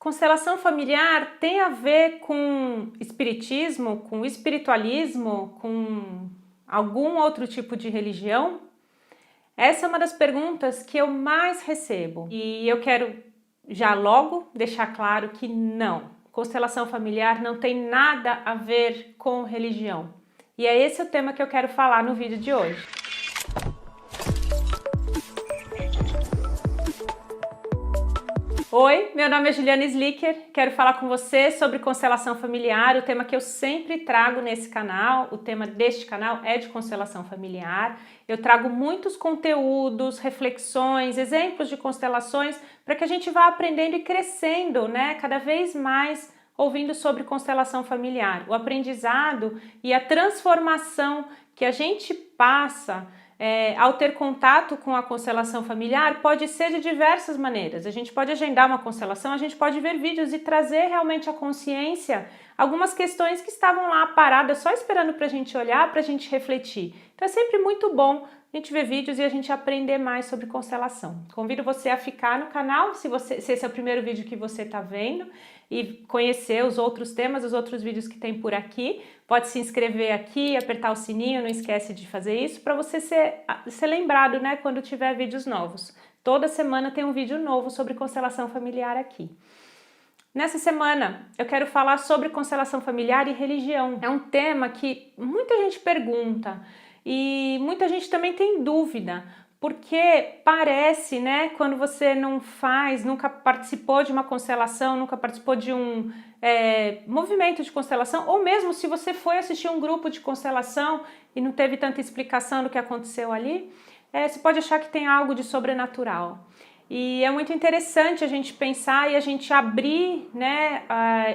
Constelação familiar tem a ver com espiritismo, com espiritualismo, com algum outro tipo de religião? Essa é uma das perguntas que eu mais recebo e eu quero já logo deixar claro que não. Constelação familiar não tem nada a ver com religião. E é esse o tema que eu quero falar no vídeo de hoje. Oi, meu nome é Juliana Slicker, quero falar com você sobre constelação familiar, o tema que eu sempre trago nesse canal. O tema deste canal é de constelação familiar. Eu trago muitos conteúdos, reflexões, exemplos de constelações para que a gente vá aprendendo e crescendo, né, cada vez mais ouvindo sobre constelação familiar. O aprendizado e a transformação que a gente passa ao ter contato com a constelação familiar pode ser de diversas maneiras. A gente pode agendar uma constelação, a gente pode ver vídeos e trazer realmente à consciência algumas questões que estavam lá paradas só esperando para a gente olhar, para a gente refletir. Então é sempre muito bom a gente ver vídeos e a gente aprender mais sobre constelação. Convido você a ficar no canal, se esse é o primeiro vídeo que você está vendo, e conhecer os outros temas, os outros vídeos que tem por aqui. Pode se inscrever aqui, apertar o sininho, não esquece de fazer isso, para você ser lembrado, né, quando tiver vídeos novos. Toda semana tem um vídeo novo sobre constelação familiar aqui. Nessa semana eu quero falar sobre constelação familiar e religião. É um tema que muita gente pergunta e muita gente também tem dúvida, porque parece, né, quando você não faz, nunca participou de uma constelação, nunca participou de um movimento de constelação, ou mesmo se você foi assistir um grupo de constelação e não teve tanta explicação do que aconteceu ali, você pode achar que tem algo de sobrenatural. E é muito interessante a gente pensar e a gente abrir, né,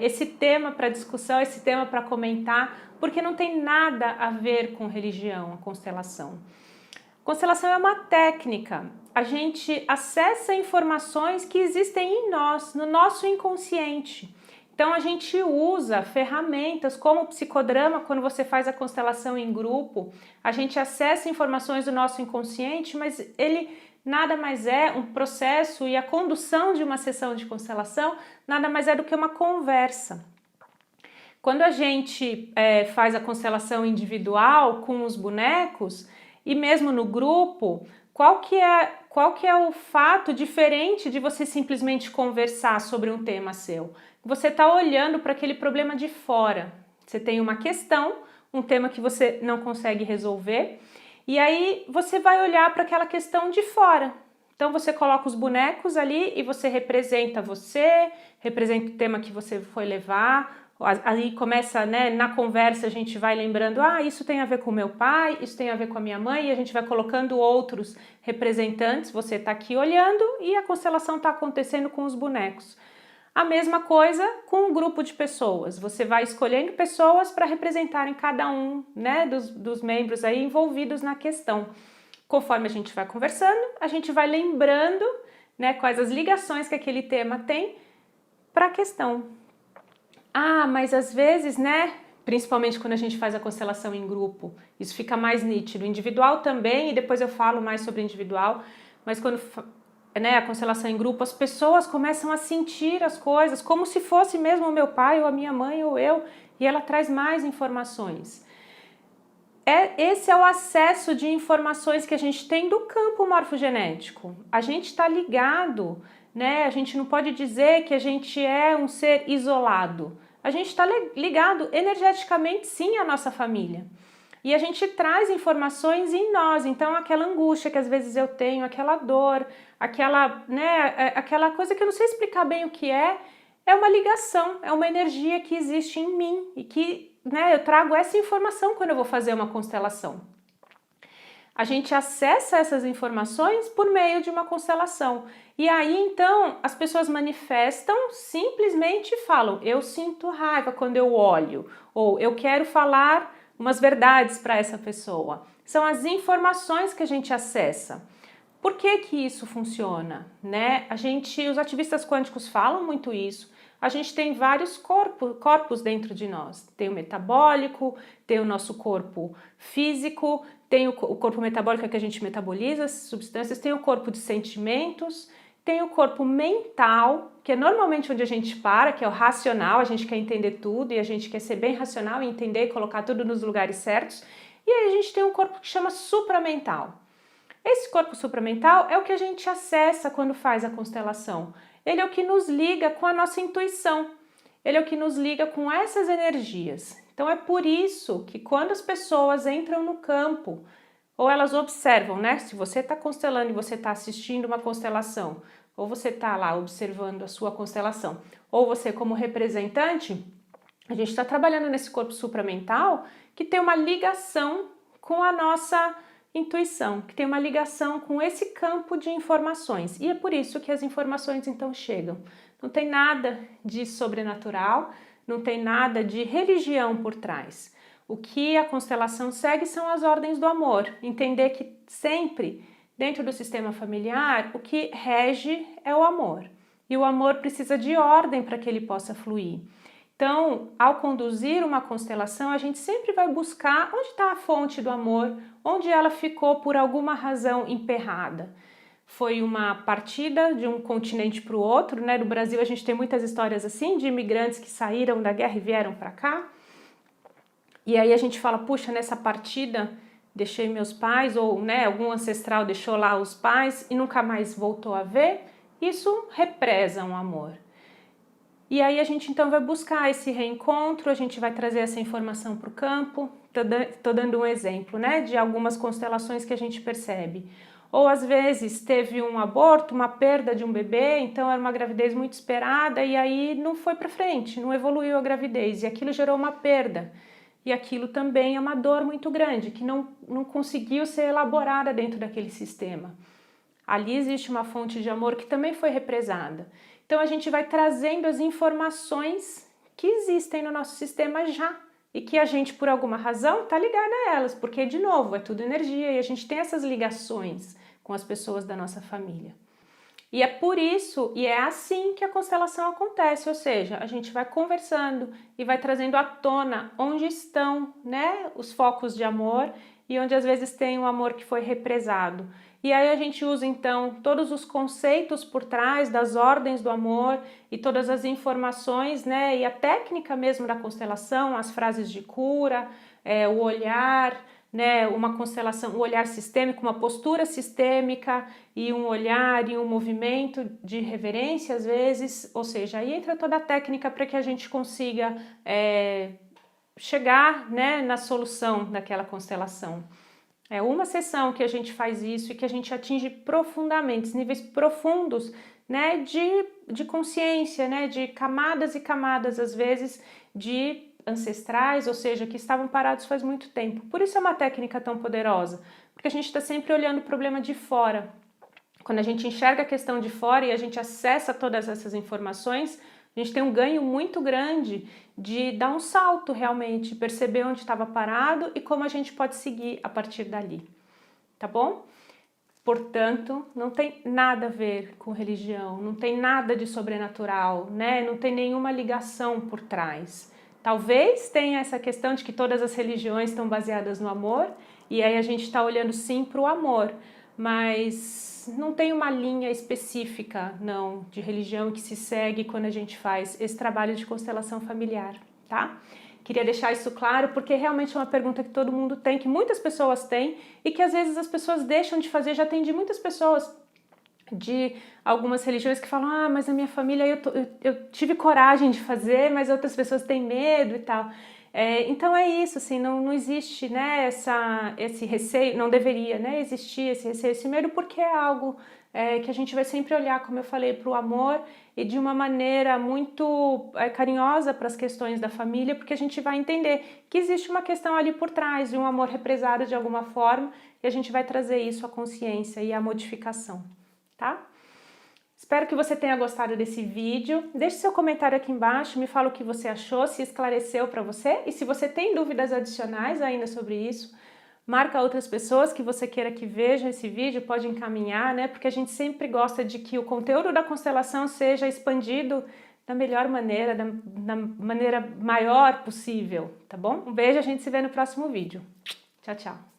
esse tema para discussão, esse tema para comentar, porque não tem nada a ver com religião, a constelação. Constelação é uma técnica. A gente acessa informações que existem em nós, no nosso inconsciente. Então a gente usa ferramentas como o psicodrama, quando você faz a constelação em grupo, a gente acessa informações do nosso inconsciente, mas ele nada mais é um processo, e a condução de uma sessão de constelação nada mais é do que uma conversa. Quando a gente faz a constelação individual com os bonecos e mesmo no grupo, qual que é o fato diferente de você simplesmente conversar sobre um tema seu? Você está olhando para aquele problema de fora. Você tem uma questão, um tema que você não consegue resolver, e aí você vai olhar para aquela questão de fora. Então você coloca os bonecos ali e você, representa o tema que você foi levar. Aí começa, né, na conversa a gente vai lembrando, isso tem a ver com o meu pai, isso tem a ver com a minha mãe, e a gente vai colocando outros representantes. Você está aqui olhando e a constelação está acontecendo com os bonecos. A mesma coisa com um grupo de pessoas, você vai escolhendo pessoas para representarem cada um, né, dos membros aí envolvidos na questão. Conforme a gente vai conversando, a gente vai lembrando, né, quais as ligações que aquele tema tem para a questão. Mas às vezes, né, principalmente quando a gente faz a constelação em grupo, isso fica mais nítido. Individual também, e depois eu falo mais sobre individual, mas quando a constelação em grupo, as pessoas começam a sentir as coisas como se fosse mesmo o meu pai, ou a minha mãe, ou eu, e ela traz mais informações. Esse é o acesso de informações que a gente tem do campo morfogenético. A gente está ligado, né? A gente não pode dizer que a gente é um ser isolado. A gente está ligado energeticamente, sim, à nossa família. E a gente traz informações em nós. Então aquela angústia que às vezes eu tenho, aquela dor, aquela coisa que eu não sei explicar bem o que é uma ligação, é uma energia que existe em mim e que, né, eu trago essa informação quando eu vou fazer uma constelação. A gente acessa essas informações por meio de uma constelação. E aí, então, as pessoas manifestam, simplesmente falam, eu sinto raiva quando eu olho, ou eu quero falar umas verdades para essa pessoa. São as informações que a gente acessa. Por que que isso funciona, né? Os ativistas quânticos falam muito isso. A gente tem vários corpos dentro de nós. Tem o metabólico, tem o nosso corpo físico, tem o corpo metabólico que a gente metaboliza as substâncias, tem o corpo de sentimentos tem o corpo mental, que é normalmente onde a gente para, que é o racional, a gente quer entender tudo e a gente quer ser bem racional e entender e colocar tudo nos lugares certos. E aí a gente tem um corpo que chama supramental. Esse corpo supramental é o que a gente acessa quando faz a constelação. Ele é o que nos liga com a nossa intuição. Ele é o que nos liga com essas energias. Então é por isso que quando as pessoas entram no campo, ou elas observam, né? Se você está constelando e você está assistindo uma constelação, ou você está lá observando a sua constelação, ou você como representante, a gente está trabalhando nesse corpo supramental que tem uma ligação com a nossa intuição, que tem uma ligação com esse campo de informações. E é por isso que as informações então chegam. Não tem nada de sobrenatural, não tem nada de religião por trás. O que a constelação segue são as ordens do amor. Entender que sempre, dentro do sistema familiar, o que rege é o amor. E o amor precisa de ordem para que ele possa fluir. Então, ao conduzir uma constelação, a gente sempre vai buscar onde está a fonte do amor, onde ela ficou por alguma razão emperrada. Foi uma partida de um continente para o outro, né? No Brasil a gente tem muitas histórias assim, de imigrantes que saíram da guerra e vieram para cá. E aí a gente fala, puxa, nessa partida deixei meus pais, ou né, algum ancestral deixou lá os pais e nunca mais voltou a ver. Isso represa um amor. E aí a gente então vai buscar esse reencontro, a gente vai trazer essa informação para o campo. Tô dando um exemplo, né, de algumas constelações que a gente percebe. Ou às vezes teve um aborto, uma perda de um bebê, então era uma gravidez muito esperada e aí não foi para frente, não evoluiu a gravidez e aquilo gerou uma perda. E aquilo também é uma dor muito grande, que não conseguiu ser elaborada dentro daquele sistema. Ali existe uma fonte de amor que também foi represada. Então a gente vai trazendo as informações que existem no nosso sistema já e que a gente, por alguma razão, está ligada a elas, porque, de novo, é tudo energia e a gente tem essas ligações com as pessoas da nossa família. E é por isso, e é assim que a constelação acontece, ou seja, a gente vai conversando e vai trazendo à tona onde estão, né, os focos de amor e onde às vezes tem um amor que foi represado. E aí a gente usa então todos os conceitos por trás das ordens do amor e todas as informações, né, e a técnica mesmo da constelação, as frases de cura, o olhar, né, uma constelação, um olhar sistêmico, uma postura sistêmica e um olhar e um movimento de reverência às vezes, ou seja, aí entra toda a técnica para que a gente consiga chegar, né, na solução daquela constelação. É uma sessão que a gente faz isso e que a gente atinge profundamente, níveis profundos, né, de consciência, né, de camadas e camadas às vezes de ancestrais, ou seja, que estavam parados faz muito tempo. Por isso é uma técnica tão poderosa, porque a gente está sempre olhando o problema de fora. Quando a gente enxerga a questão de fora e a gente acessa todas essas informações, a gente tem um ganho muito grande de dar um salto realmente, perceber onde estava parado e como a gente pode seguir a partir dali, tá bom? Portanto, não tem nada a ver com religião, não tem nada de sobrenatural, né? Não tem nenhuma ligação por trás. Talvez tenha essa questão de que todas as religiões estão baseadas no amor e aí a gente está olhando sim para o amor, mas não tem uma linha específica, não, de religião que se segue quando a gente faz esse trabalho de constelação familiar, tá? Queria deixar isso claro porque realmente é uma pergunta que todo mundo tem, que muitas pessoas têm e que às vezes as pessoas deixam de fazer. Já atendi muitas pessoas de algumas religiões que falam, ah, mas a minha família eu tive coragem de fazer, mas outras pessoas têm medo e tal. Então é isso, assim, não existe, né, esse receio, não deveria, né, existir esse receio, esse medo, porque é algo que a gente vai sempre olhar, como eu falei, para o amor e de uma maneira muito carinhosa para as questões da família, porque a gente vai entender que existe uma questão ali por trás, de um amor represado de alguma forma, e a gente vai trazer isso à consciência e à modificação, tá? Espero que você tenha gostado desse vídeo. Deixe seu comentário aqui embaixo, me fala o que você achou, se esclareceu para você. E se você tem dúvidas adicionais ainda sobre isso, marca outras pessoas que você queira que vejam esse vídeo, pode encaminhar, né? Porque a gente sempre gosta de que o conteúdo da constelação seja expandido da melhor maneira, da maneira maior possível, tá bom? Um beijo, a gente se vê no próximo vídeo. Tchau, tchau.